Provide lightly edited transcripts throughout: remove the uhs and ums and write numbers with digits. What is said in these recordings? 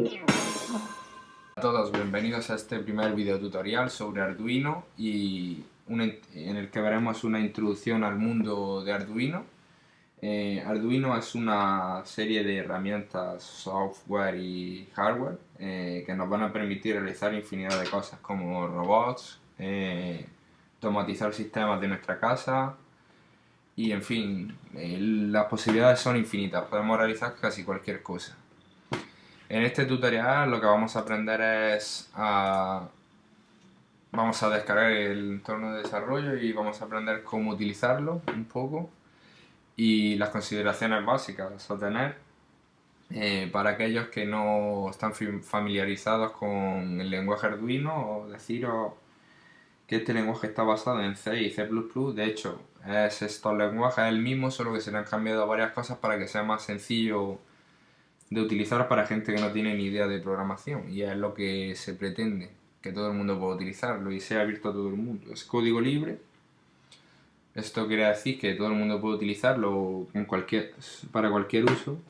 A todos, bienvenidos a este primer video tutorial sobre Arduino en el que veremos una introducción al mundo de Arduino. Arduino es una serie de herramientas, software y hardware que nos van a permitir realizar infinidad de cosas como robots, automatizar sistemas de nuestra casa y en fin, las posibilidades son infinitas, podemos realizar casi cualquier cosa. En este tutorial lo que vamos a aprender es vamos a descargar el entorno de desarrollo y vamos a aprender cómo utilizarlo un poco y las consideraciones básicas a tener para aquellos que no están familiarizados con el lenguaje Arduino, o deciros que este lenguaje está basado en C y C++. De hecho, estos lenguajes es el mismo, solo que se le han cambiado varias cosas para que sea más sencillo de utilizar para gente que no tiene ni idea de programación, y es lo que se pretende, que todo el mundo pueda utilizarlo y sea abierto a todo el mundo. Es código libre. Esto quiere decir que todo el mundo puede utilizarlo para cualquier uso.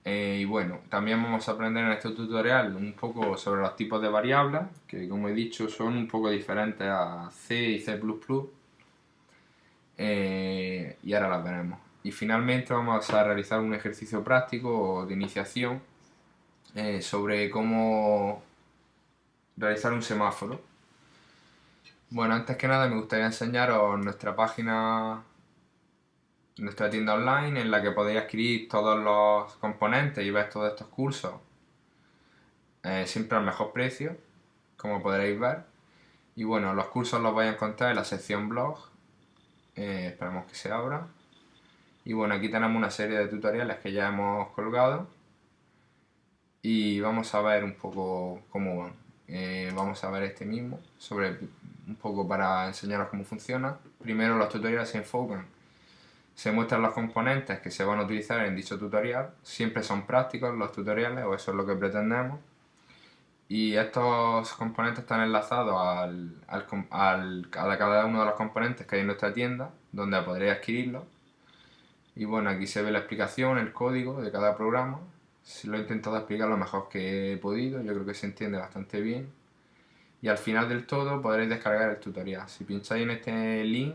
Y bueno, también vamos a aprender en este tutorial un poco sobre los tipos de variables, que como he dicho son un poco diferentes a C y C++. Y ahora las veremos. Y finalmente vamos a realizar un ejercicio práctico de iniciación sobre cómo realizar un semáforo. Bueno, antes que nada me gustaría enseñaros nuestra página, nuestra tienda online, en la que podéis adquirir todos los componentes y ver todos estos cursos siempre al mejor precio, como podréis ver. Y bueno, los cursos los vais a encontrar en la sección blog. Esperemos que se abra. Y bueno, aquí tenemos una serie de tutoriales que ya hemos colgado y vamos a ver un poco cómo van. Vamos a ver este mismo, un poco para enseñaros cómo funciona. Primero, los tutoriales se muestran los componentes que se van a utilizar en dicho tutorial. Siempre son prácticos los tutoriales, o eso es lo que pretendemos. Y estos componentes están enlazados a cada uno de los componentes que hay en nuestra tienda, donde podréis adquirirlos. Y bueno, aquí se ve la explicación, el código de cada programa. Lo he intentado explicar lo mejor que he podido, yo creo que se entiende bastante bien. Y al final del todo podréis descargar el tutorial. Si pincháis en este link,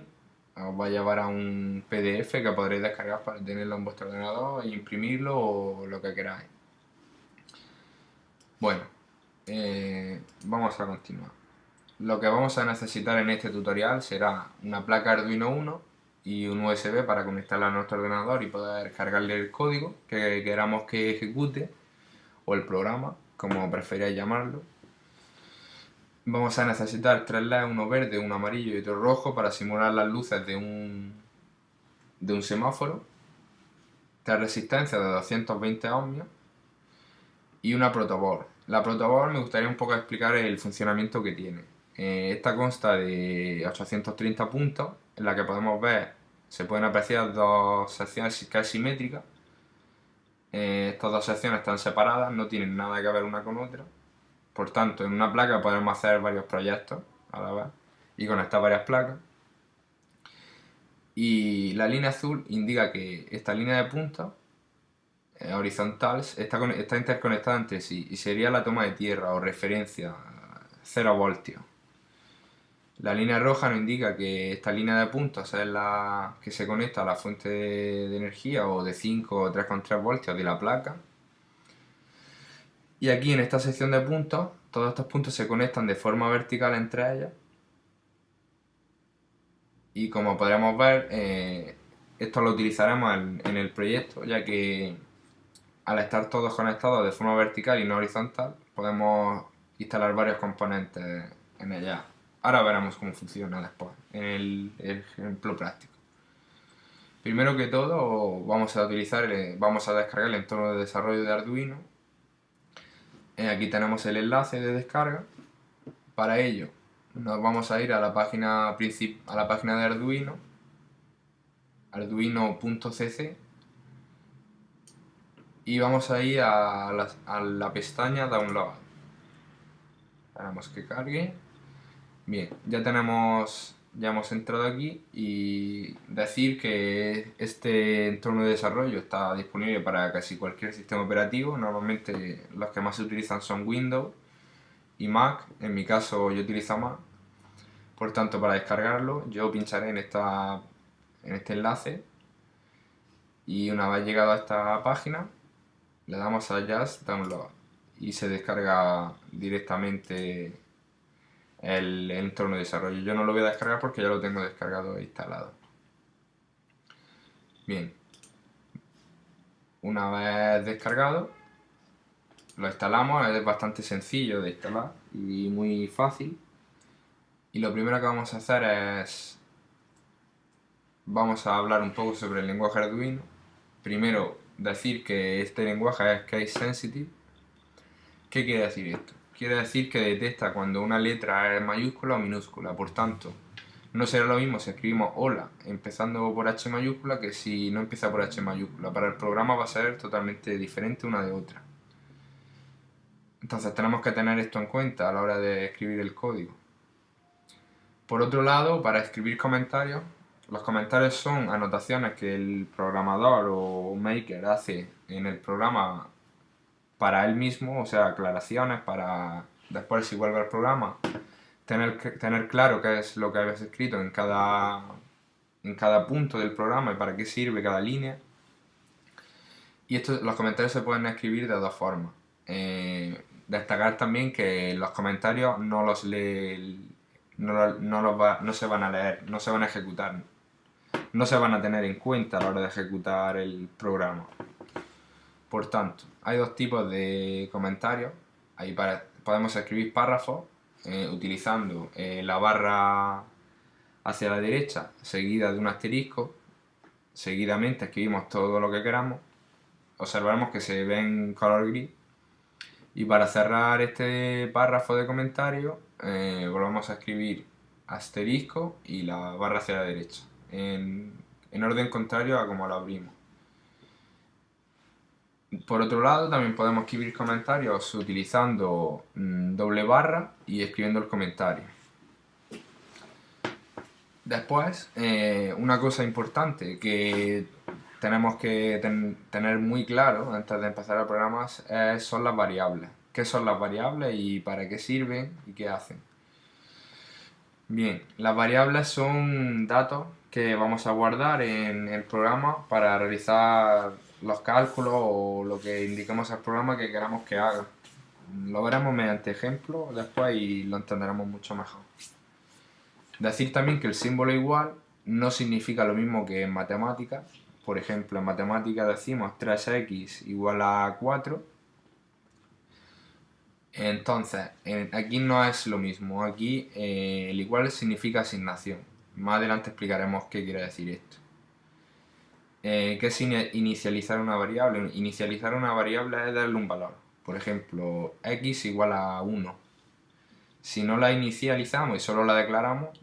os va a llevar a un PDF que podréis descargar para tenerlo en vuestro ordenador e imprimirlo o lo que queráis. Bueno, vamos a continuar. Lo que vamos a necesitar en este tutorial será una placa Arduino Uno y un USB para conectarla a nuestro ordenador y poder cargarle el código que queramos que ejecute, o el programa, como preferáis llamarlo. Vamos a necesitar 3 LEDs, uno verde, uno amarillo y otro rojo, para simular las luces de un semáforo. 3 resistencias de 220 ohmios y una protoboard. La protoboard me gustaría un poco explicar el funcionamiento que tiene. Esta consta de 830 puntos, en la que podemos ver, se pueden apreciar dos secciones que es simétrica. Estas dos secciones están separadas, no tienen nada que ver una con otra. Por tanto, en una placa podemos hacer varios proyectos a la vez y conectar varias placas. Y la línea azul indica que esta línea de puntos horizontal está interconectada entre sí y sería la toma de tierra o referencia, 0 voltios. La línea roja nos indica que esta línea de puntos es la que se conecta a la fuente de energía, o de 5 o 3,3 voltios de la placa. Y aquí en esta sección de puntos, todos estos puntos se conectan de forma vertical entre ellos. Y como podremos ver, esto lo utilizaremos en el proyecto, ya que al estar todos conectados de forma vertical y no horizontal, podemos instalar varios componentes en ella. Ahora veremos cómo funciona después, en el ejemplo práctico. Primero que todo, vamos a descargar el entorno de desarrollo de Arduino. Aquí tenemos el enlace de descarga. Para ello, nos vamos a ir a la página de Arduino, arduino.cc, y vamos a ir a la pestaña Download. Esperamos que cargue. Bien, ya tenemos ya hemos entrado aquí y decir que este entorno de desarrollo está disponible para casi cualquier sistema operativo. Normalmente los que más se utilizan son Windows y Mac. En mi caso yo utilizo Mac. Por tanto, para descargarlo yo pincharé en este enlace y una vez llegado a esta página le damos a Just Download y se descarga directamente el entorno de desarrollo. Yo no lo voy a descargar porque ya lo tengo descargado e instalado. Bien, una vez descargado lo instalamos, es bastante sencillo de instalar y muy fácil. Y lo primero que vamos a hacer es, vamos a hablar un poco sobre el lenguaje Arduino. Primero, decir que este lenguaje es case sensitive. ¿Qué quiere decir esto? Quiere decir que detecta cuando una letra es mayúscula o minúscula. Por tanto, no será lo mismo si escribimos hola empezando por H mayúscula que si no empieza por H mayúscula. Para el programa va a ser totalmente diferente una de otra. Entonces tenemos que tener esto en cuenta a la hora de escribir el código. Por otro lado, para escribir comentarios, los comentarios son anotaciones que el programador o maker hace en el programa para él mismo, o sea, aclaraciones para después, si vuelve al programa, tener claro qué es lo que habías escrito en cada punto del programa y para qué sirve cada línea. Y los comentarios se pueden escribir de dos formas. Destacar también que los comentarios no los lee, no se van a leer, no se van a ejecutar, no se van a tener en cuenta a la hora de ejecutar el programa. Por tanto, hay dos tipos de comentarios. Podemos escribir párrafos utilizando la barra hacia la derecha seguida de un asterisco. Seguidamente escribimos todo lo que queramos. Observaremos que se ve en color gris. Y para cerrar este párrafo de comentario, volvemos a escribir asterisco y la barra hacia la derecha, en orden contrario a como lo abrimos. Por otro lado, también podemos escribir comentarios utilizando doble barra y escribiendo el comentario. Después, una cosa importante que tenemos que tener muy claro antes de empezar el programa son las variables. ¿Qué son las variables y para qué sirven y qué hacen? Bien, las variables son datos que vamos a guardar en el programa para realizar los cálculos o lo que indiquemos al programa que queramos que haga. Lo veremos mediante ejemplos después y lo entenderemos mucho mejor. Decir también que el símbolo igual no significa lo mismo que en matemáticas. Por ejemplo, en matemáticas decimos 3x igual a 4. Entonces, aquí no es lo mismo. Aquí el igual significa asignación. Más adelante explicaremos qué quiere decir esto. ¿Qué es inicializar una variable? Inicializar una variable es darle un valor. Por ejemplo, x igual a 1. Si no la inicializamos y solo la declaramos,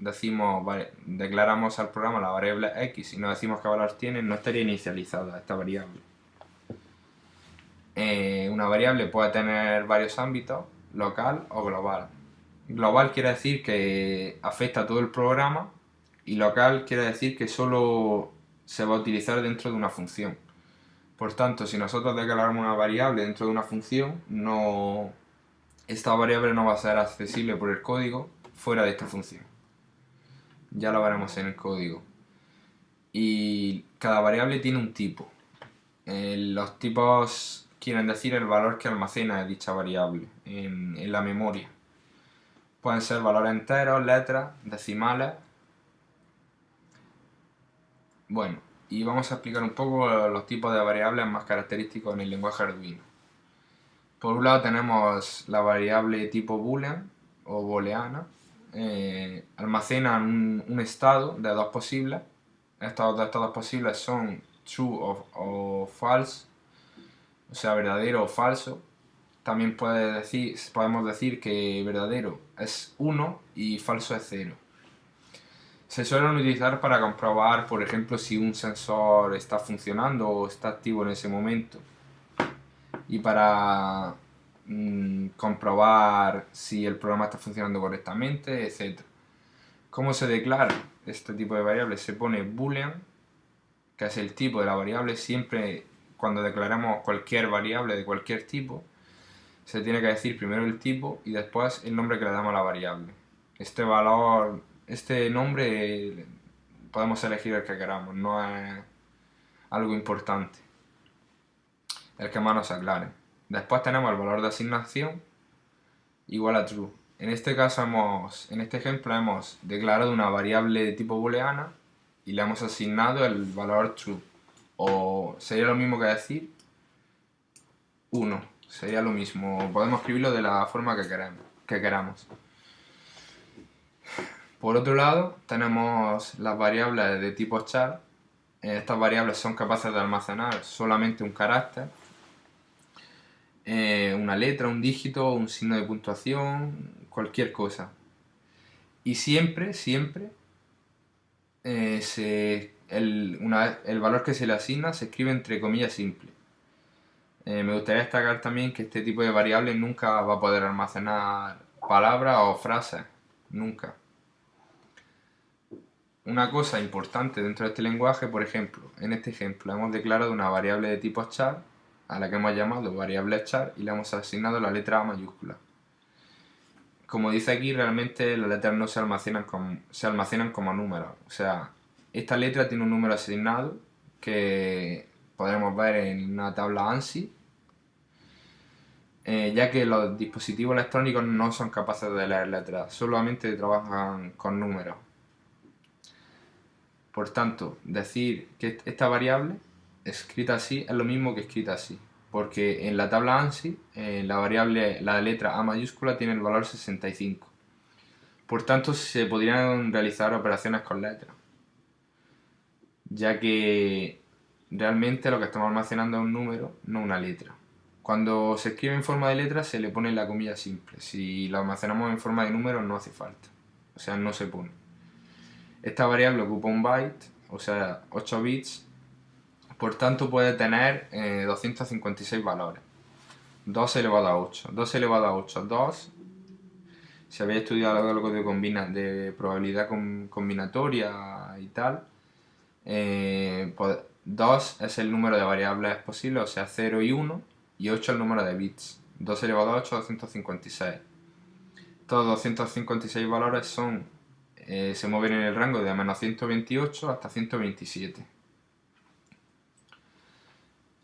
declaramos al programa la variable x y no decimos qué valor tiene, no estaría inicializada esta variable. Una variable puede tener varios ámbitos, local o global. Global quiere decir que afecta a todo el programa y local quiere decir que solo se va a utilizar dentro de una función. Por tanto, si nosotros declaramos una variable dentro de una función, esta variable no va a ser accesible por el código fuera de esta función. Ya lo veremos en el código. Y cada variable tiene un tipo. Los tipos quieren decir el valor que almacena dicha variable en la memoria. Pueden ser valores enteros, letras, decimales. Bueno, y vamos a explicar un poco los tipos de variables más característicos en el lenguaje Arduino. Por un lado tenemos la variable tipo boolean o booleana. Almacenan un estado de dos posibles. Estos dos estados posibles son true o false, o sea, verdadero o falso. También podemos decir que verdadero es 1 y falso es 0. Se suelen utilizar para comprobar, por ejemplo, si un sensor está funcionando o está activo en ese momento. Y para comprobar si el programa está funcionando correctamente, etc. ¿Cómo se declara este tipo de variable? Se pone boolean, que es el tipo de la variable. Siempre cuando declaramos cualquier variable de cualquier tipo, se tiene que decir primero el tipo y después el nombre que le damos a la variable. Este valor, este nombre podemos elegir el que queramos, no es algo importante, el que más nos aclare. Después tenemos el valor de asignación igual a true. En este caso en este ejemplo hemos declarado una variable de tipo booleana y le hemos asignado el valor true. O sería lo mismo que decir 1. Sería lo mismo. Podemos escribirlo de la forma que queramos. Por otro lado, tenemos las variables de tipo char. Estas variables son capaces de almacenar solamente un carácter, una letra, un dígito, un signo de puntuación, cualquier cosa. Y siempre el valor que se le asigna se escribe entre comillas simple. Me gustaría destacar también que este tipo de variable nunca va a poder almacenar palabras o frases, nunca. Una cosa importante dentro de este lenguaje, por ejemplo, en este ejemplo hemos declarado una variable de tipo char a la que hemos llamado variable char y le hemos asignado la letra A mayúscula. Como dice aquí, realmente las letras no se almacenan como números. O sea, esta letra tiene un número asignado que podremos ver en una tabla ANSI, ya que los dispositivos electrónicos no son capaces de leer letras, solamente trabajan con números. Por tanto, decir que esta variable escrita así es lo mismo que escrita así, porque en la tabla ANSI la letra A mayúscula tiene el valor 65. Por tanto, se podrían realizar operaciones con letras, ya que realmente lo que estamos almacenando es un número, no una letra. Cuando se escribe en forma de letra se le pone la comilla simple. Si lo almacenamos en forma de número no hace falta. O sea, no se pone. Esta variable ocupa un byte, o sea, 8 bits. Por tanto puede tener 256 valores. 2 elevado a 8. 2 elevado a 8. 2. Si habéis estudiado algo de probabilidad combinatoria y tal, pues 2 es el número de variables posibles, o sea 0 y 1, y 8 el número de bits. 2 elevado a 8, 256. Estos 256 valores se mueven en el rango de menos 128 hasta 127.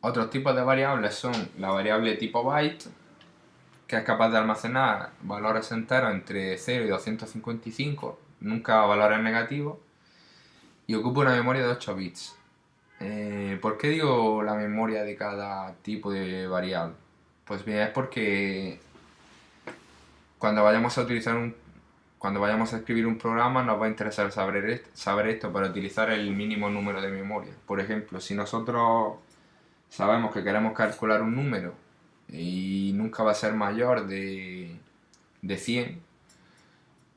Otros tipos de variables son la variable tipo byte, que es capaz de almacenar valores enteros entre 0 y 255, nunca valores negativos, y ocupa una memoria de 8 bits. ¿Por qué digo la memoria de cada tipo de variable? Pues bien, es porque cuando vayamos a escribir un programa nos va a interesar saber esto para utilizar el mínimo número de memoria. Por ejemplo, si nosotros sabemos que queremos calcular un número y nunca va a ser mayor de 100,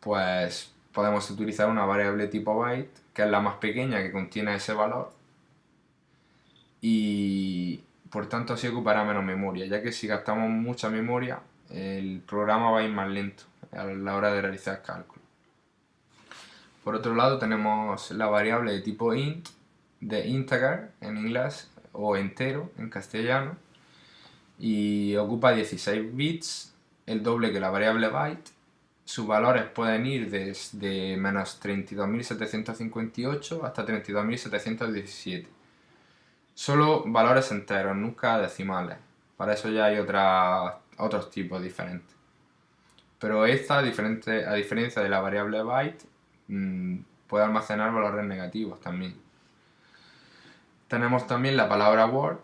pues podemos utilizar una variable tipo byte, que es la más pequeña que contiene ese valor, y por tanto así ocupará menos memoria, ya que si gastamos mucha memoria el programa va a ir más lento a la hora de realizar cálculos. Por otro lado tenemos la variable de tipo int, de integer en inglés, o entero en castellano, y ocupa 16 bits, el doble que la variable byte. Sus valores pueden ir desde menos 32.758 hasta 32.717. Solo valores enteros, nunca decimales. Para eso ya hay otros tipos diferentes. Pero esta, a diferencia de la variable byte, puede almacenar valores negativos también. Tenemos también la palabra word,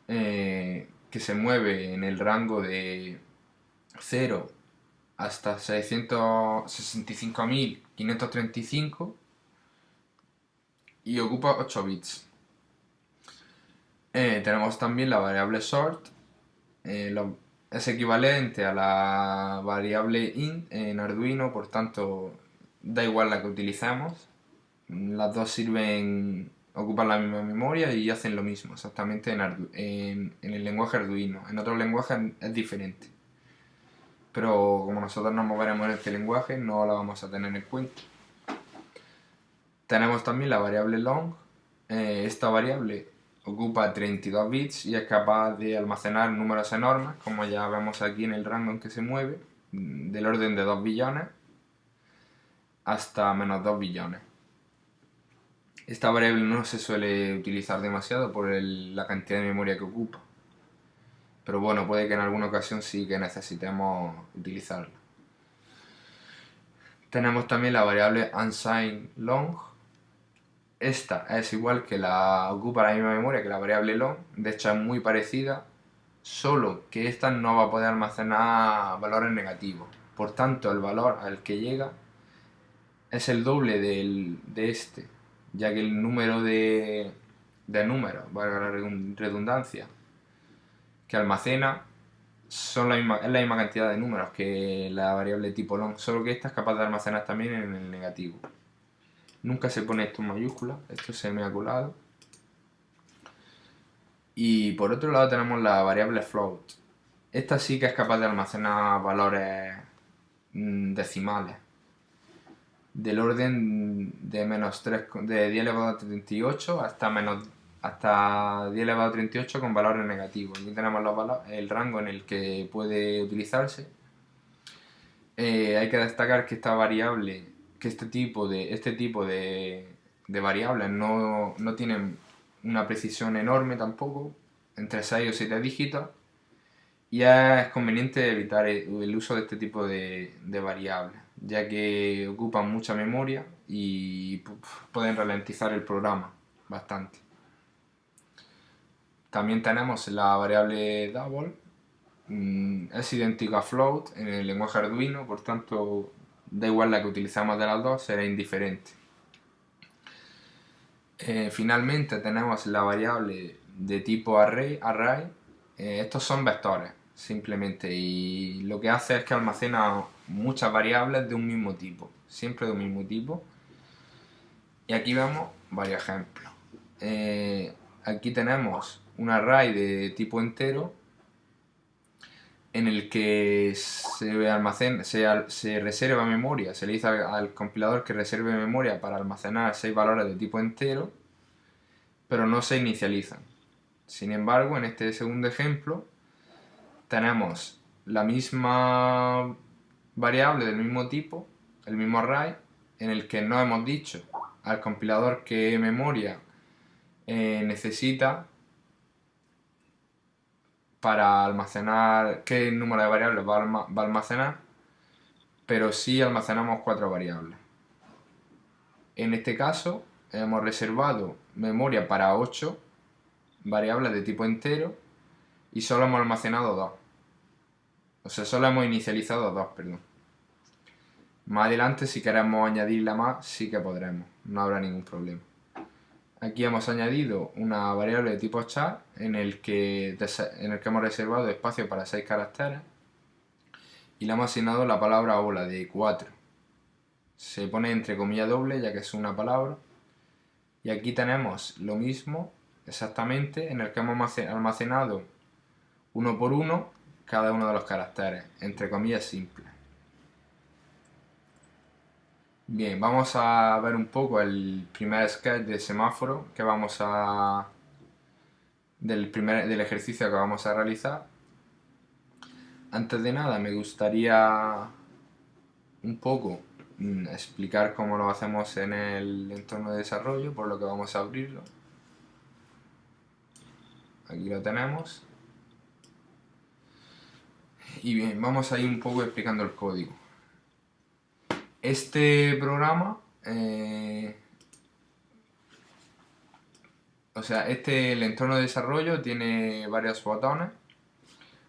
que se mueve en el rango de 0 hasta 665.535 y ocupa 8 bits. Tenemos también la variable sort, es equivalente a la variable int en Arduino, por tanto da igual la que utilicemos, las dos ocupan la misma memoria y hacen lo mismo exactamente en el lenguaje Arduino. En otros lenguajes es diferente, pero como nosotros nos moveremos en este lenguaje no la vamos a tener en cuenta. Tenemos también la variable long. Esta variable ocupa 32 bits y es capaz de almacenar números enormes, como ya vemos aquí en el rango en que se mueve, del orden de 2 billones hasta menos 2 billones. Esta variable no se suele utilizar demasiado por la cantidad de memoria que ocupa, pero bueno, puede que en alguna ocasión sí que necesitemos utilizarla. Tenemos también la variable unsigned long. Esta es igual que ocupa la misma memoria que la variable long, de hecho es muy parecida, solo que esta no va a poder almacenar valores negativos. Por tanto, el valor al que llega es el doble de este, ya que el número de números, valga la redundancia, que almacena es la misma cantidad de números que la variable tipo long, solo que esta es capaz de almacenar también en el negativo. Nunca se pone esto en mayúscula, esto se me ha colado. Y por otro lado tenemos la variable float. Esta sí que es capaz de almacenar valores decimales del orden de menos 3, de 10 elevado a 38 hasta 10 elevado a 38 con valores negativos. Aquí tenemos el rango en el que puede utilizarse. Hay que destacar que esta variable, que este tipo de variables no tienen una precisión enorme tampoco, entre 6 o 7 dígitos, y es conveniente evitar el uso de este tipo de variables, ya que ocupan mucha memoria y pueden ralentizar el programa bastante. También tenemos la variable double. Es idéntico a float en el lenguaje Arduino, por tanto da igual la que utilizamos de las dos, será indiferente. Finalmente tenemos la variable de tipo array. Estos son vectores simplemente, y lo que hace es que almacena muchas variables de un mismo tipo, siempre de un mismo tipo. Y aquí vemos varios ejemplos. Aquí tenemos un array de tipo entero en el que se reserva memoria, se le dice al compilador que reserve memoria para almacenar 6 valores de tipo entero, pero no se inicializan. Sin embargo, en este segundo ejemplo tenemos la misma variable del mismo tipo, el mismo array, en el que no hemos dicho al compilador qué memoria necesita para almacenar, qué número de variables va a almacenar, pero sí almacenamos 4 variables. En este caso hemos reservado memoria para 8 variables de tipo entero y solo hemos almacenado 2. O sea, solo hemos inicializado 2, perdón. Más adelante, si queremos añadirla más, sí que podremos, no habrá ningún problema. Aquí hemos añadido una variable de tipo char en el que hemos reservado espacio para 6 caracteres y le hemos asignado la palabra hola de 4. Se pone entre comillas doble ya que es una palabra. Y aquí tenemos lo mismo exactamente, en el que hemos almacenado uno por uno cada uno de los caracteres, entre comillas simples. Bien, vamos a ver un poco el primer sketch de semáforo del ejercicio que vamos a realizar. Antes de nada me gustaría un poco explicar cómo lo hacemos en el entorno de desarrollo, por lo que vamos a abrirlo. Aquí lo tenemos. Y bien, vamos a ir un poco explicando el código. Este programa, el entorno de desarrollo tiene varios botones.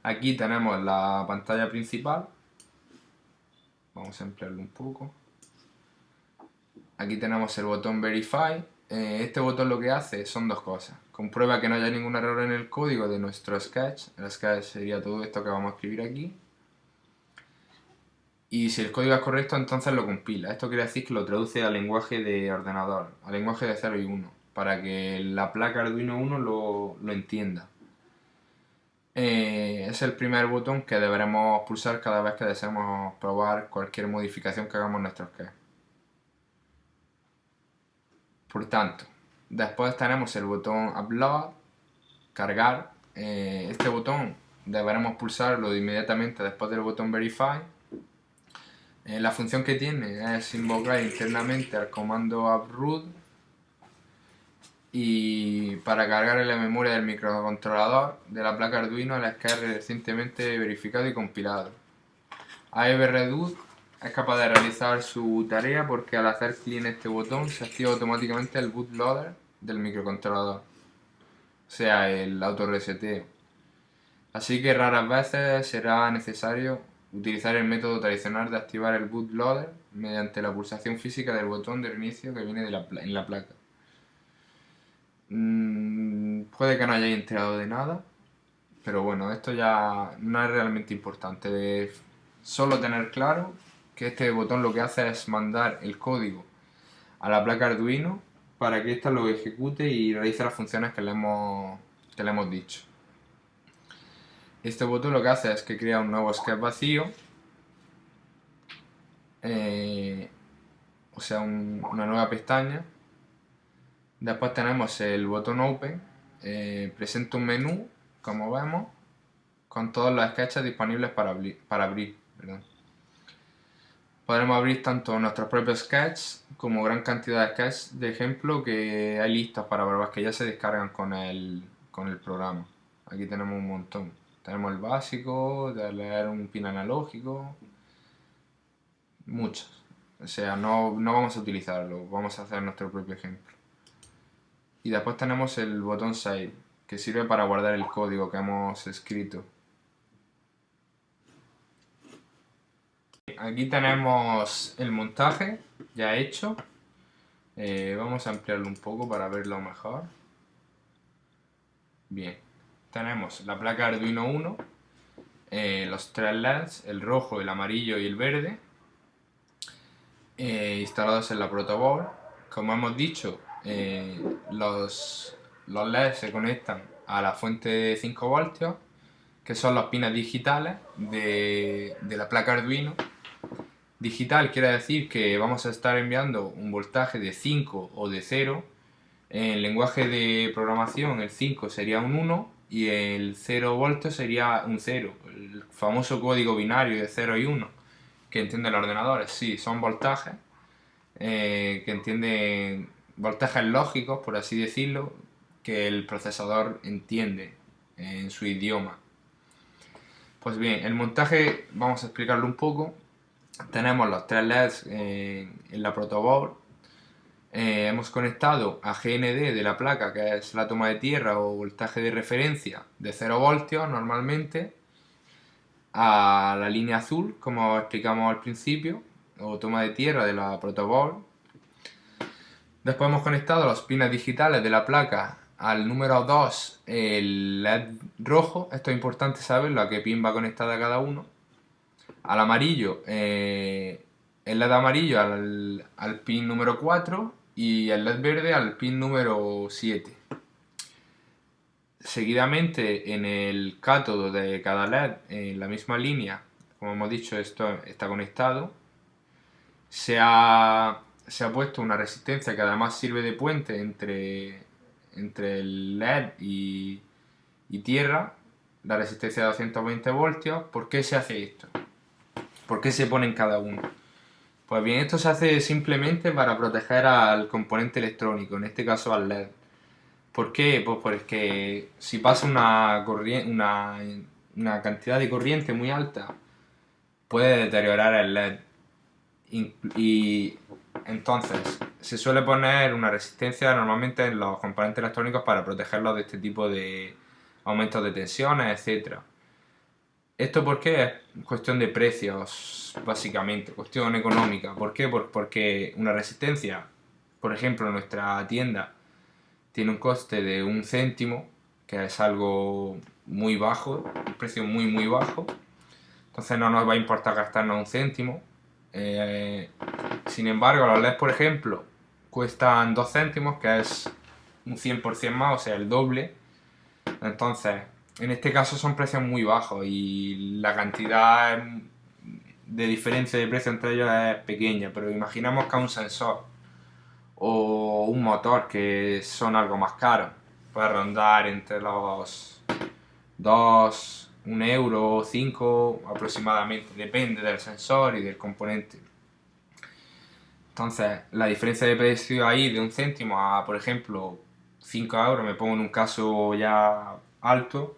Aquí tenemos la pantalla principal. Vamos a ampliarlo un poco. Aquí tenemos el botón Verify. Este botón lo que hace son dos cosas. Comprueba que no haya ningún error en el código de nuestro sketch. El sketch sería todo esto que vamos a escribir aquí. Y si el código es correcto, entonces lo compila. Esto quiere decir que lo traduce al lenguaje de ordenador, al lenguaje de 0 y 1, para que la placa Arduino 1 lo entienda. Es el primer botón que deberemos pulsar cada vez que deseemos probar cualquier modificación que hagamos en nuestro sketch. Por tanto, después tenemos el botón Upload, cargar. Este botón deberemos pulsarlo inmediatamente después del botón Verify. La función que tiene es invocar internamente al comando uproot y para cargar en la memoria del microcontrolador de la placa Arduino el que es recientemente verificado y compilado. AEBReduce es capaz de realizar su tarea porque al hacer clic en este botón se activa automáticamente el bootloader del microcontrolador, o sea, el autorreseteo. Así que raras veces será necesario utilizar el método tradicional de activar el bootloader mediante la pulsación física del botón de reinicio que viene en la placa. Puede que no hayáis enterado de nada, pero bueno, esto ya no es realmente importante. Solo tener claro que este botón lo que hace es mandar el código a la placa Arduino para que ésta lo ejecute y realice las funciones que le hemos dicho. Este botón lo que hace es que crea un nuevo sketch vacío, o sea, una nueva pestaña. Después tenemos el botón Open, presenta un menú, como vemos, con todos los sketches disponibles para abrir. Perdón. Podremos abrir tanto nuestros propios sketches como gran cantidad de sketches de ejemplo que hay listos para probar, que ya se descargan con el programa. Aquí tenemos un montón. Tenemos el básico, de leer un pin analógico, muchos. O sea, no vamos a utilizarlo, vamos a hacer nuestro propio ejemplo. Y después tenemos el botón Save, que sirve para guardar el código que hemos escrito. Aquí tenemos el montaje ya hecho. Vamos a ampliarlo un poco para verlo mejor. Bien, tenemos la placa Arduino 1, los tres LEDs, el rojo, el amarillo y el verde, instalados en la protoboard. Como hemos dicho, los LEDs se conectan a la fuente de 5 voltios, que son los pines digitales de la placa Arduino. Digital quiere decir que vamos a estar enviando un voltaje de 5 o de 0. En lenguaje de programación el 5 sería un 1 y el 0 voltios sería un 0. El famoso código binario de 0 y 1 que entienden los ordenadores. Sí, son voltajes que entienden voltajes lógicos, por así decirlo, que el procesador entiende en su idioma. Pues bien, el montaje vamos a explicarlo un poco. Tenemos los tres LEDs en la protoboard. Hemos conectado a GND de la placa, que es la toma de tierra o voltaje de referencia de 0 voltios normalmente, a la línea azul, como explicamos al principio, o toma de tierra de la protoboard. Después hemos conectado los pines digitales de la placa al número 2, el LED rojo. Esto es importante saberlo, a qué pin va conectada cada uno. Al amarillo, el LED amarillo al pin número 4 y el LED verde al pin número 7. Seguidamente, en el cátodo de cada LED, en la misma línea, como hemos dicho, esto está conectado, se ha puesto una resistencia que además sirve de puente entre el LED y tierra, la resistencia de 220 voltios. ¿Por qué se hace esto? ¿Por qué se pone en cada uno? Pues bien, esto se hace simplemente para proteger al componente electrónico, en este caso al LED. ¿Por qué? Pues porque si pasa una cantidad de corriente muy alta, puede deteriorar el LED. Y entonces se suele poner una resistencia normalmente en los componentes electrónicos para protegerlos de este tipo de aumentos de tensiones, etc. ¿Esto por qué? Es cuestión de precios, básicamente, cuestión económica. ¿Por qué? Porque una resistencia, por ejemplo, en nuestra tienda tiene un coste de 1 céntimo, que es algo muy bajo, un precio muy muy bajo. Entonces no nos va a importar gastarnos 1 céntimo. Sin embargo, los LEDs, por ejemplo, cuestan 2 céntimos, que es un 100% más, o sea, el doble. Entonces, en este caso son precios muy bajos y la cantidad de diferencia de precio entre ellos es pequeña, pero imaginemos que a un sensor o un motor que son algo más caros. Puede rondar entre los 2, 1 euro, 5 aproximadamente, depende del sensor y del componente. Entonces, la diferencia de precio ahí de un céntimo a, por ejemplo, 5 euros, me pongo en un caso ya alto,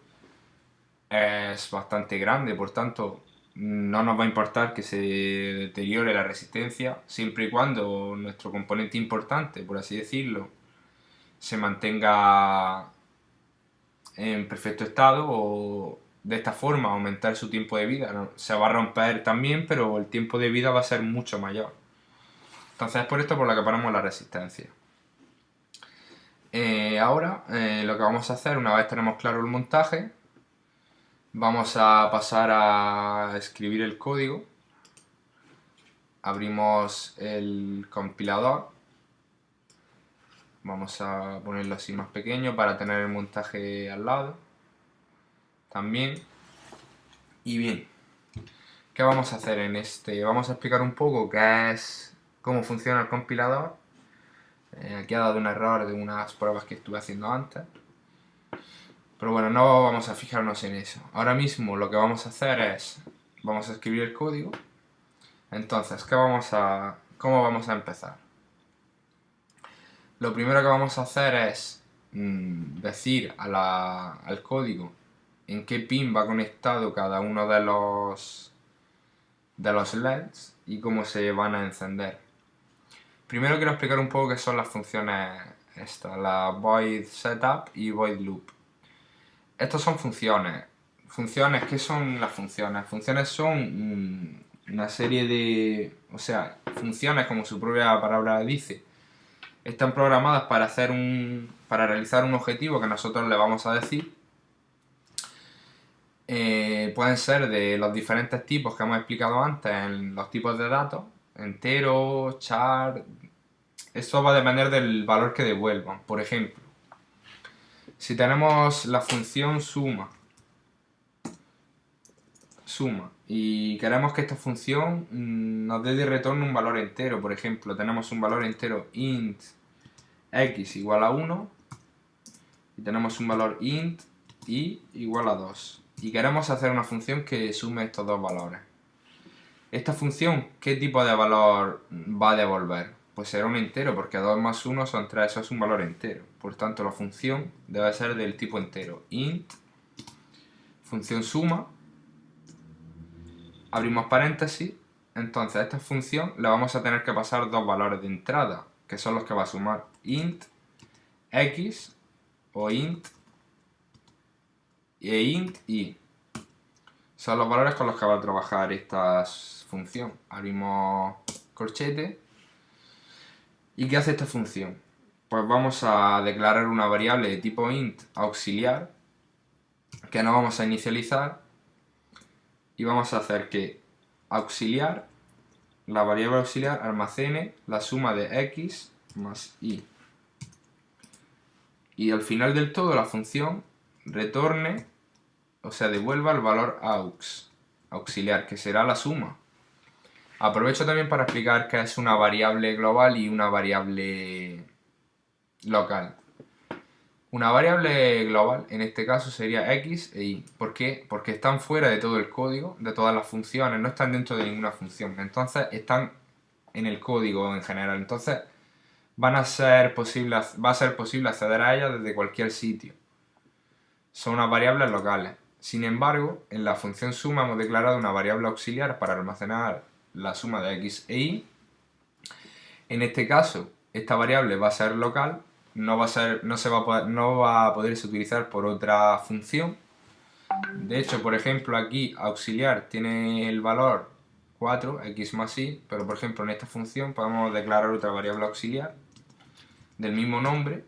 es bastante grande, por tanto, no nos va a importar que se deteriore la resistencia, siempre y cuando nuestro componente importante, por así decirlo, se mantenga en perfecto estado o de esta forma aumentar su tiempo de vida. ¿No? Se va a romper también, pero el tiempo de vida va a ser mucho mayor. Entonces es por esto por lo que ponemos la resistencia. Ahora lo que vamos a hacer, una vez tenemos claro el montaje, vamos a pasar a escribir el código. Abrimos el compilador. Vamos a ponerlo así más pequeño para tener el montaje al lado. También. Y bien, ¿qué vamos a hacer en este? Vamos a explicar un poco qué es, cómo funciona el compilador. Aquí ha dado un error de unas pruebas que estuve haciendo antes. Pero bueno, no vamos a fijarnos en eso. Ahora mismo lo que vamos a hacer es, vamos a escribir el código. Entonces, ¿cómo vamos a empezar? Lo primero que vamos a hacer es decir al código en qué pin va conectado cada uno de los LEDs y cómo se van a encender. Primero quiero explicar un poco qué son las funciones estas, la void setup y void loop. Estas son funciones. Funciones, ¿qué son las funciones? Funciones son una serie de... O sea, funciones, como su propia palabra dice, están programadas para realizar un objetivo que nosotros le vamos a decir. Pueden ser de los diferentes tipos que hemos explicado antes en los tipos de datos, entero, char. Esto va a depender del valor que devuelvan. Por ejemplo, si tenemos la función suma y queremos que esta función nos dé de retorno un valor entero, por ejemplo, tenemos un valor entero int x igual a 1 y tenemos un valor int y igual a 2 y queremos hacer una función que sume estos dos valores. Esta función, ¿qué tipo de valor va a devolver? Pues será un entero, porque 2 más 1 son 3, eso es un valor entero. Por tanto, la función debe ser del tipo entero. Int, función suma, abrimos paréntesis, entonces a esta función le vamos a tener que pasar dos valores de entrada, que son los que va a sumar. Int x o int y. Son los valores con los que va a trabajar esta función. Abrimos corchete. ¿Y qué hace esta función? Pues vamos a declarar una variable de tipo int auxiliar que no vamos a inicializar y vamos a hacer que auxiliar, la variable auxiliar, almacene la suma de x más y. Y al final del todo la función retorne, o sea, devuelva el valor auxiliar, que será la suma. Aprovecho también para explicar qué es una variable global y una variable local. Una variable global, en este caso, sería x e y. ¿Por qué? Porque están fuera de todo el código, de todas las funciones, no están dentro de ninguna función. Entonces, están en el código en general. Entonces, va a ser posible acceder a ellas desde cualquier sitio. Son unas variables locales. Sin embargo, en la función suma hemos declarado una variable auxiliar para almacenar la suma de x e y. En este caso, esta variable va a ser local, no va a poderse utilizar por otra función. De hecho, por ejemplo, aquí auxiliar tiene el valor 4, x más y, pero por ejemplo en esta función podemos declarar otra variable auxiliar del mismo nombre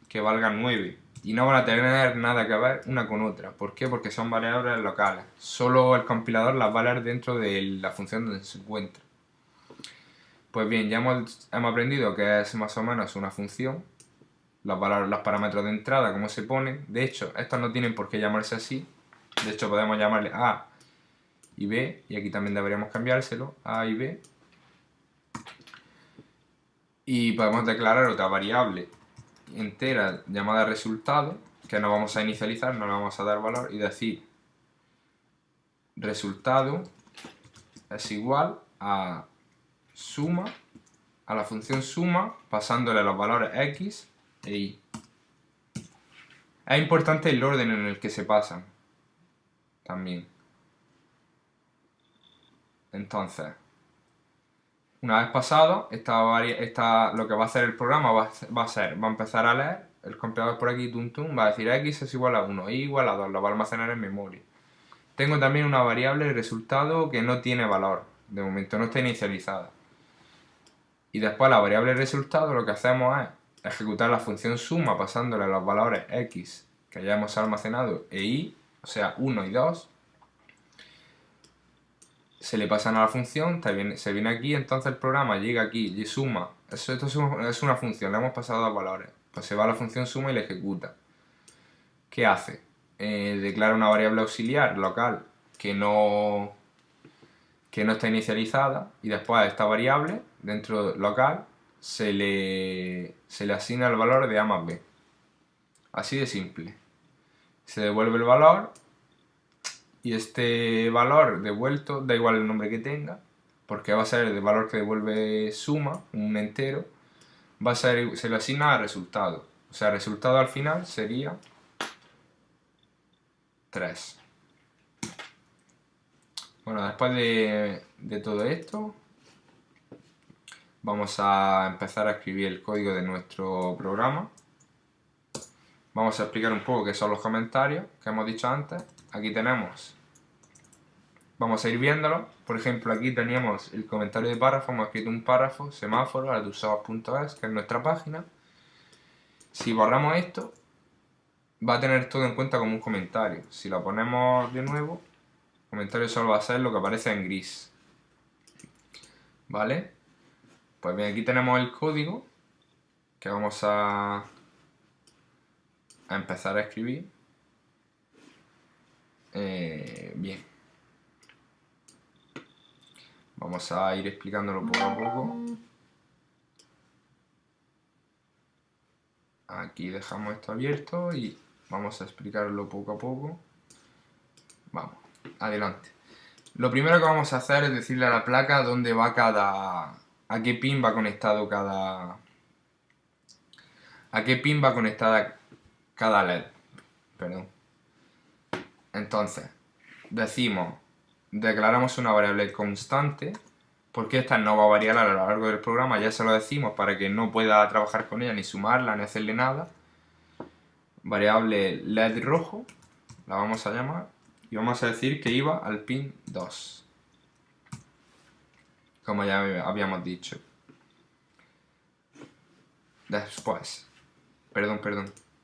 que valga 9 y no van a tener nada que ver una con otra. ¿Por qué? Porque son variables locales. Solo el compilador las va a leer dentro de la función donde se encuentra. Pues bien, ya hemos aprendido que es más o menos una función, los parámetros de entrada, cómo se ponen. De hecho, estos no tienen por qué llamarse así. De hecho, podemos llamarle A y B, y aquí también deberíamos cambiárselo, A y B. Y podemos declarar otra variable entera llamada resultado, que no vamos a inicializar, no le vamos a dar valor, y decir resultado es igual a suma, a la función suma, pasándole los valores x e y. Es importante el orden en el que se pasan también. Entonces, una vez pasado, lo que va a hacer el programa va a empezar a leer el compilador por aquí, va a decir x es igual a 1, y igual a 2, lo va a almacenar en memoria. Tengo también una variable resultado que no tiene valor, de momento no está inicializada. Y después la variable resultado lo que hacemos es ejecutar la función suma pasándole los valores x que ya hemos almacenado e y, o sea 1 y 2. Se le pasan a la función, se viene aquí, entonces el programa llega aquí y suma. Esto es una función, le hemos pasado dos valores. Pues se va a la función suma y la ejecuta. ¿Qué hace? Declara una variable auxiliar local que no está inicializada, y después a esta variable dentro local se le asigna el valor de a más b. Así de simple. Se devuelve el valor, y este valor devuelto, da igual el nombre que tenga, porque va a ser el valor que devuelve suma, un entero, se le asigna al resultado. O sea, el resultado al final sería 3. Bueno, después de todo esto, vamos a empezar a escribir el código de nuestro programa. Vamos a explicar un poco qué son los comentarios que hemos dicho antes. Aquí tenemos, vamos a ir viéndolo. Por ejemplo, aquí teníamos el comentario de párrafo, hemos escrito un párrafo, semáforo, @usados.es, que es nuestra página. Si borramos esto, va a tener todo en cuenta como un comentario. Si lo ponemos de nuevo, el comentario solo va a ser lo que aparece en gris. ¿Vale? Pues bien, aquí tenemos el código que vamos a empezar a escribir. Bien. Vamos a ir explicándolo poco a poco. Aquí dejamos esto abierto y vamos a explicarlo poco a poco. Vamos, adelante. Lo primero que vamos a hacer es decirle a la placa dónde va a qué pin va conectado a qué pin va conectada cada LED. Perdón. Entonces, declaramos una variable constante, porque esta no va a variar a lo largo del programa, ya se lo decimos para que no pueda trabajar con ella, ni sumarla, ni hacerle nada. Variable LED rojo, la vamos a llamar, y vamos a decir que iba al pin 2, como ya habíamos dicho. Después,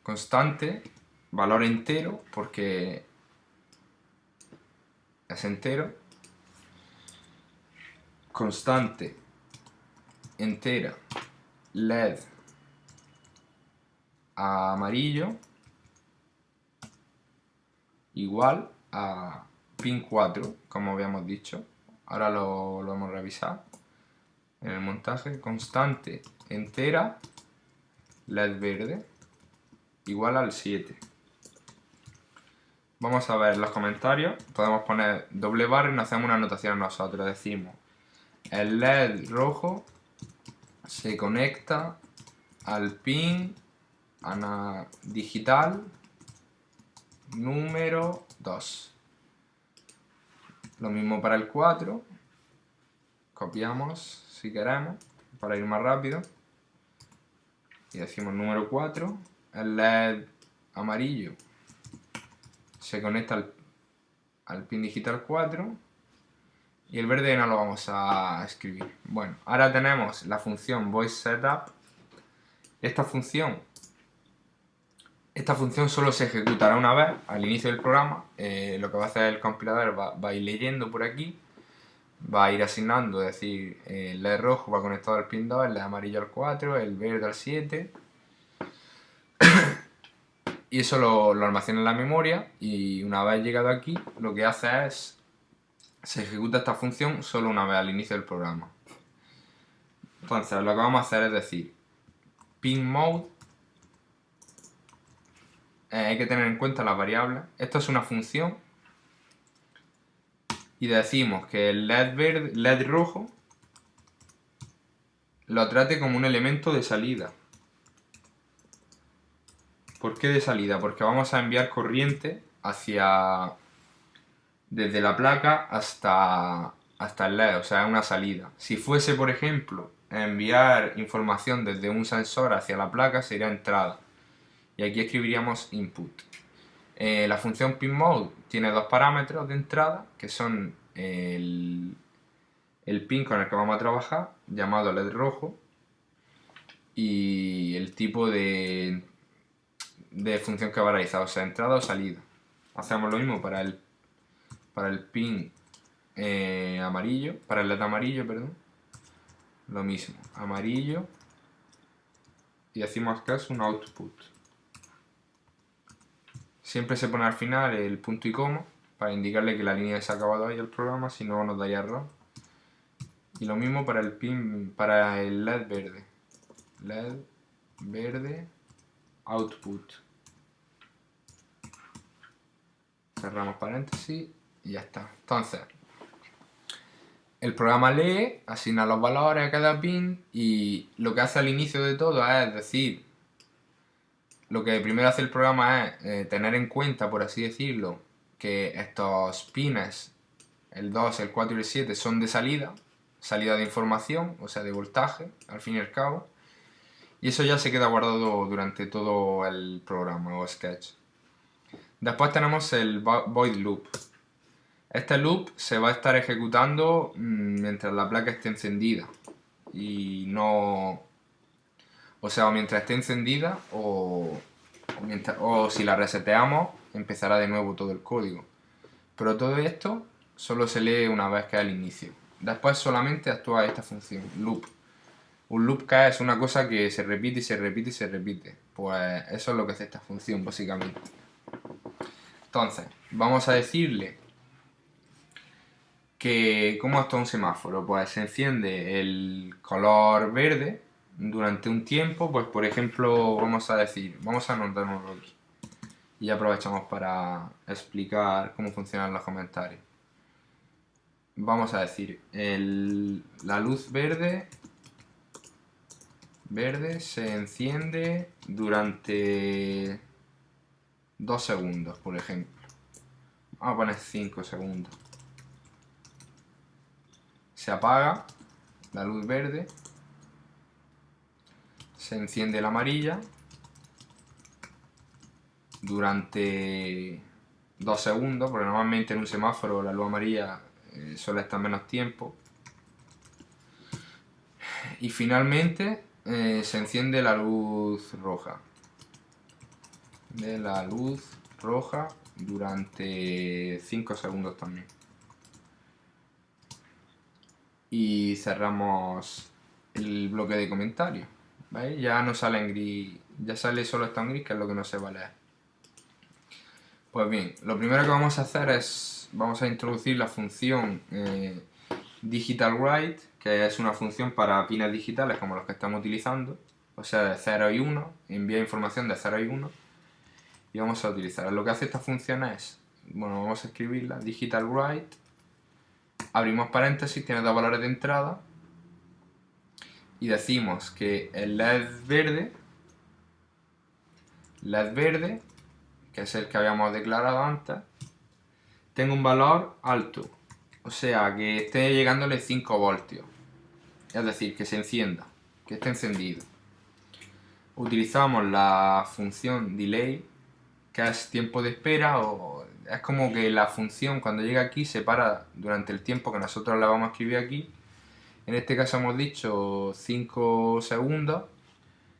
constante, valor entero, porque es entero. Constante entera LED a amarillo igual a pin 4, como habíamos dicho. Ahora lo hemos revisado en el montaje. Constante entera LED verde igual al 7. Vamos a ver los comentarios. Podemos poner doble barra y nos hacemos una anotación nosotros. Decimos: el LED rojo se conecta al pin digital número 2. Lo mismo para el 4. Copiamos si queremos para ir más rápido. Y decimos número 4. El LED amarillo se conecta al pin digital 4. Y el verde no lo vamos a escribir. Bueno, ahora tenemos la función voiceSetup. Esta función solo se ejecutará una vez al inicio del programa. Lo que va a hacer el compilador va a ir leyendo por aquí, va a ir asignando, es decir, el LED rojo va conectado al pin 2, el LED amarillo al 4, el verde al 7. Y eso lo almacena en la memoria, y una vez llegado aquí, lo que hace es se ejecuta esta función solo una vez al inicio del programa. Entonces lo que vamos a hacer es decir pin mode. Hay que tener en cuenta las variables. Esto es una función y decimos que el LED rojo lo trate como un elemento de salida. ¿Por qué de salida? Porque vamos a enviar corriente desde la placa hasta el LED, o sea, una salida. Si fuese, por ejemplo, enviar información desde un sensor hacia la placa, sería entrada. Y aquí escribiríamos input. La función pinMode tiene dos parámetros de entrada, que son el pin con el que vamos a trabajar, llamado LED rojo, y el tipo de función que va a realizar, o sea, entrada o salida. Hacemos lo mismo para el pin amarillo, para el LED amarillo, perdón. Lo mismo, amarillo, y decimos que es un output. Siempre se pone al final el punto y coma para indicarle que la línea se ha acabado ahí el programa, si no nos daría error. Y lo mismo para el pin, para el LED verde. LED verde output. Cerramos paréntesis y ya está. Entonces, el programa lee, asigna los valores a cada pin y lo que hace al inicio de todo es decir, lo que primero hace el programa es tener en cuenta, por así decirlo, que estos pines, el 2, el 4 y el 7, son de salida de información, o sea, de voltaje, al fin y al cabo. Y eso ya se queda guardado durante todo el programa o sketch. Después tenemos el void loop. Este loop se va a estar ejecutando mientras la placa esté encendida. Y no... O sea, o mientras esté encendida o si la reseteamos empezará de nuevo todo el código. Pero todo esto solo se lee una vez que es el inicio. Después solamente actúa esta función, loop. Un loop que es una cosa que se repite y se repite y se repite. Pues eso es lo que hace esta función, básicamente. Entonces, vamos a decirle que ¿cómo actúa un semáforo? Pues se enciende el color verde durante un tiempo, pues por ejemplo vamos a anotarlo aquí. Y aprovechamos para explicar cómo funcionan los comentarios. Vamos a decir, la luz verde se enciende durante 2 segundos, por ejemplo. Vamos a poner 5 segundos. Se apaga la luz verde, se enciende la amarilla durante 2 segundos, porque normalmente en un semáforo la luz amarilla suele estar menos tiempo. Y finalmente se enciende la luz roja. Durante 5 segundos también. Y cerramos el bloque de comentarios. ¿Veis? Ya no sale en gris, ya sale solo esto en gris, que es lo que no se va a leer. Pues bien, lo primero que vamos a hacer es, vamos a introducir la función digital write, que es una función para pines digitales como los que estamos utilizando, o sea, de 0 y 1, envía información de 0 y 1, y vamos a utilizar. Lo que hace esta función es, bueno, vamos a escribirla, digital write, abrimos paréntesis, tiene dos valores de entrada, y decimos que el LED verde, que es el que habíamos declarado antes, tenga un valor alto, o sea, que esté llegándole 5 voltios, es decir, que se encienda, que esté encendido. Utilizamos la función delay, que es tiempo de espera, o es como que la función cuando llega aquí se para durante el tiempo que nosotros la vamos a escribir aquí. En este caso hemos dicho 5 segundos,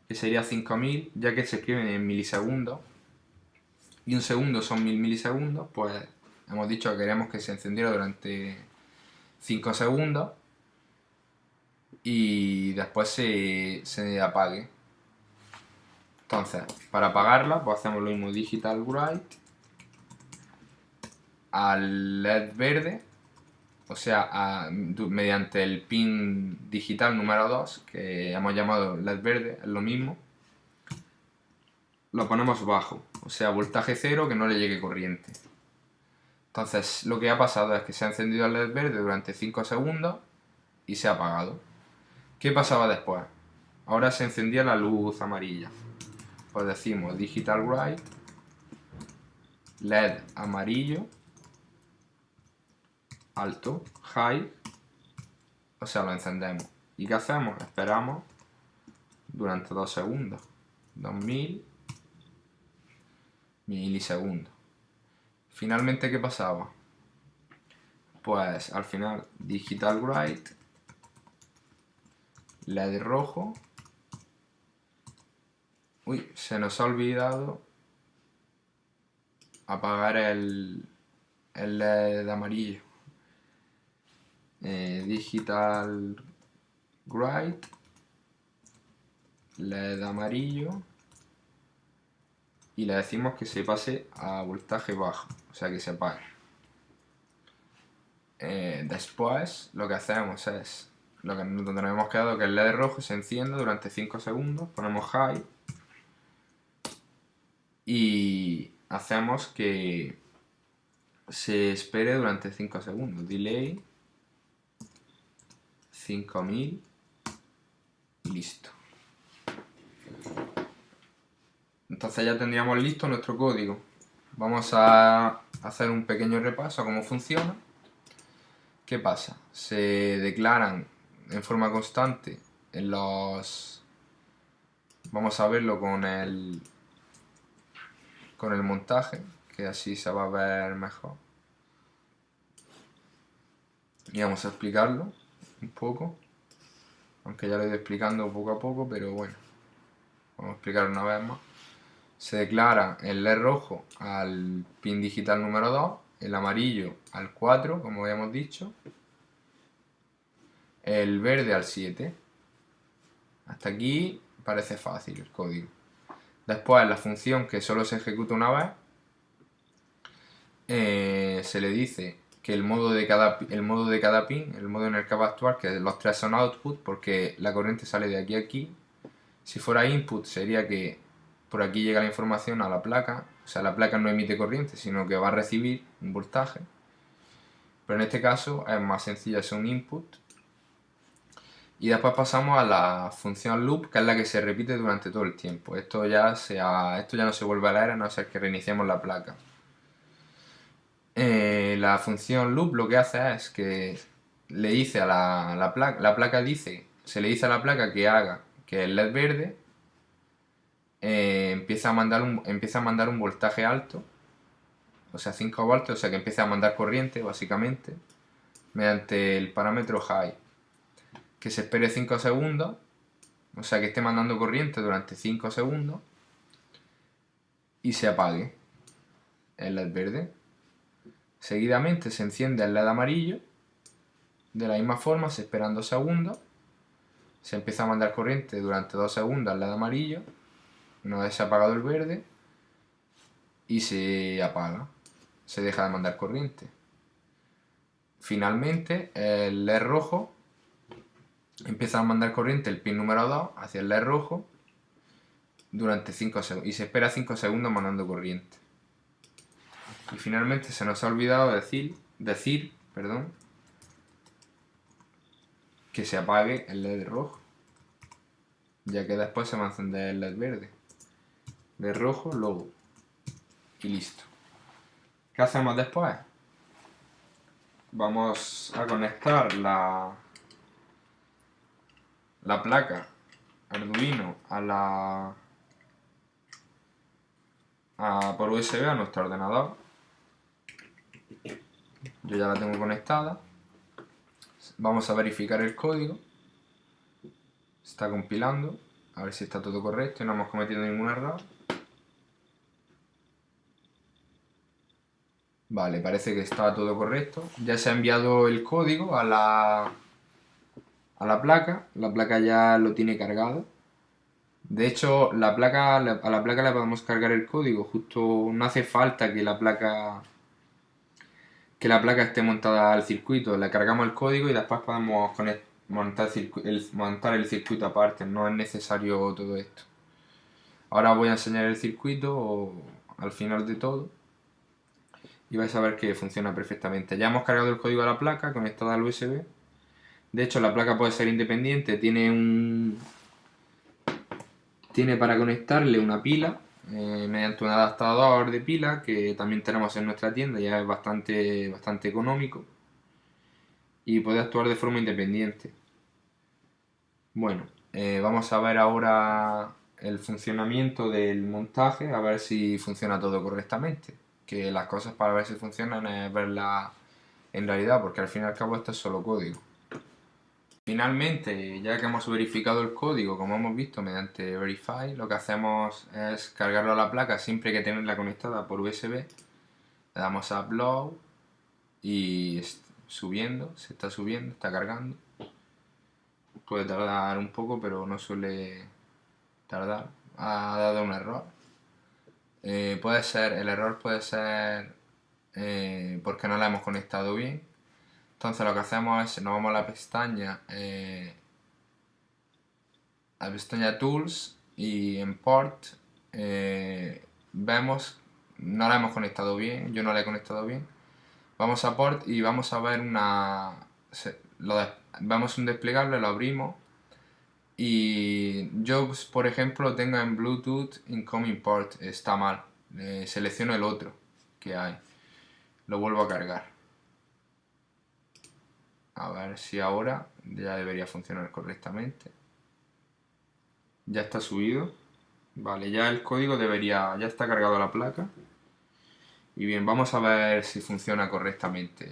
que sería 5000, ya que se escriben en milisegundos, y un segundo son 1000 milisegundos, pues hemos dicho que queremos que se encendiera durante 5 segundos y después se apague. Entonces, para apagarla, pues hacemos lo mismo, digital write al LED verde, o sea, mediante el pin digital número 2, que hemos llamado LED verde, es lo mismo, lo ponemos bajo, o sea, voltaje cero, que no le llegue corriente. Entonces, lo que ha pasado es que se ha encendido el LED verde durante 5 segundos y se ha apagado. ¿Qué pasaba después? Ahora se encendía la luz amarilla. Pues decimos digital bright, LED amarillo, alto, high, o sea, lo encendemos. ¿Y qué hacemos? Esperamos durante 2 segundos, 2000 milisegundos. Finalmente, ¿qué pasaba? Pues al final digital bright, LED rojo. Uy, se nos ha olvidado apagar el LED amarillo. Digital bright, LED amarillo, y le decimos que se pase a voltaje bajo, o sea que se apague. Después lo que hacemos es donde nos hemos quedado, que el LED rojo se enciende durante 5 segundos, ponemos high y hacemos que se espere durante 5 segundos, delay 5000 y listo. Entonces ya tendríamos listo nuestro código. Vamos a hacer un pequeño repaso a cómo funciona. ¿Qué pasa? Se declaran en forma constante en los... Vamos a verlo con el montaje, que así se va a ver mejor. Y vamos a explicarlo un poco, aunque ya lo he ido explicando poco a poco, pero bueno, vamos a explicarlo una vez más. Se declara el LED rojo al pin digital número 2, el amarillo al 4, como habíamos dicho, el verde al 7. Hasta aquí parece fácil el código. Después la función, que solo se ejecuta una vez, se le dice que el modo de cada pin, el modo en el que va a actuar, que los tres son output, porque la corriente sale de aquí a aquí. Si fuera input sería que por aquí llega la información a la placa, o sea, la placa no emite corriente, sino que va a recibir un voltaje. Pero en este caso es más sencillo, es un input. Y después pasamos a la función loop, que es la que se repite durante todo el tiempo. Esto ya no se vuelve a leer a no ser que reiniciemos la placa. La función loop lo que hace es que le dice a la placa se le dice a la placa que haga que el LED verde empieza a mandar un voltaje alto, o sea 5 voltios, o sea que empieza a mandar corriente básicamente, mediante el parámetro high, que se espere 5 segundos, o sea que esté mandando corriente durante 5 segundos y se apague el LED verde. Seguidamente se enciende el LED amarillo, de la misma forma se esperan 2 segundos, se empieza a mandar corriente durante 2 segundos al LED amarillo, una vez se ha apagado el verde, y se apaga, se deja de mandar corriente. Finalmente el LED rojo empieza a mandar corriente, el pin número 2 hacia el LED rojo durante 5 segundos, y se espera 5 segundos mandando corriente. Y finalmente se nos ha olvidado decir que se apague el LED rojo, ya que después se va a encender el LED verde. LED rojo, logo, y listo. ¿Qué hacemos después? Vamos a conectar la placa Arduino por USB a nuestro ordenador. Yo ya la tengo conectada. Vamos a verificar el código. Está compilando, a ver si está todo correcto y no hemos cometido ningún error. Vale, parece que está todo correcto. Ya se ha enviado el código a la placa ya lo tiene cargado. De hecho, a la placa le podemos cargar el código, justo no hace falta que la placa que la placa esté montada al circuito. Le cargamos el código y después podemos montar el circuito aparte. No es necesario todo esto. Ahora voy a enseñar el circuito al final de todo y vais a ver que funciona perfectamente. Ya hemos cargado el código a la placa conectada al USB. De hecho, la placa puede ser independiente, tiene para conectarle una pila mediante un adaptador de pila que también tenemos en nuestra tienda, ya es bastante económico y puede actuar de forma independiente. Bueno, vamos a ver ahora el funcionamiento del montaje, a ver si funciona todo correctamente. Que las cosas para ver si funcionan es verlas en realidad, porque al fin y al cabo esto es solo código. Finalmente, ya que hemos verificado el código, como hemos visto mediante Verify, lo que hacemos es cargarlo a la placa siempre que tenerla conectada por USB. Le damos a Upload y subiendo, se está subiendo, está cargando. Puede tardar un poco, pero no suele tardar. Ha dado un error. El error puede ser porque no la hemos conectado bien. Entonces lo que hacemos es, nos vamos a la pestaña Tools y en Port vemos, no la hemos conectado bien, yo no la he conectado bien. Vamos a Port y vamos a ver vemos un desplegable, lo abrimos y yo, por ejemplo, tengo en Bluetooth Incoming Port, está mal. Selecciono el otro que hay, lo vuelvo a cargar. A ver si ahora ya debería funcionar correctamente. Ya está subido. Vale, ya el código ya está cargado a la placa. Y bien, vamos a ver si funciona correctamente.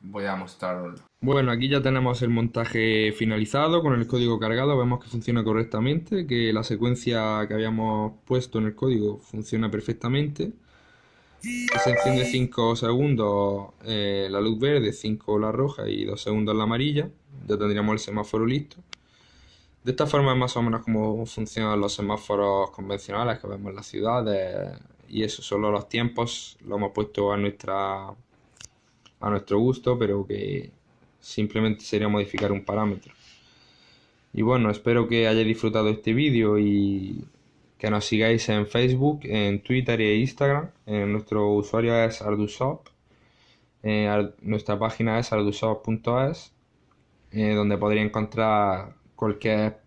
Voy a mostrarlo. Bueno, aquí ya tenemos el montaje finalizado con el código cargado. Vemos que funciona correctamente, que la secuencia que habíamos puesto en el código funciona perfectamente. Se enciende 5 segundos la luz verde, 5 la roja y 2 segundos la amarilla. Ya tendríamos el semáforo listo. De esta forma es más o menos como funcionan los semáforos convencionales que vemos en las ciudades. Y eso, solo los tiempos lo hemos puesto a nuestro gusto, pero que simplemente sería modificar un parámetro. Y bueno, espero que hayáis disfrutado este vídeo y que nos sigáis en Facebook, en Twitter e Instagram. Nuestro usuario es Ardushop. Nuestra página es ardushop.es, donde podréis encontrar cualquier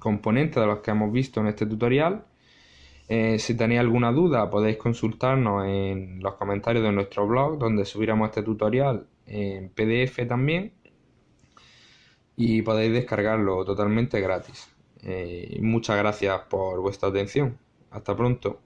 componente de los que hemos visto en este tutorial. Si tenéis alguna duda podéis consultarnos en los comentarios de nuestro blog, donde subiremos este tutorial en PDF también y podéis descargarlo totalmente gratis. Muchas gracias por vuestra atención. Hasta pronto.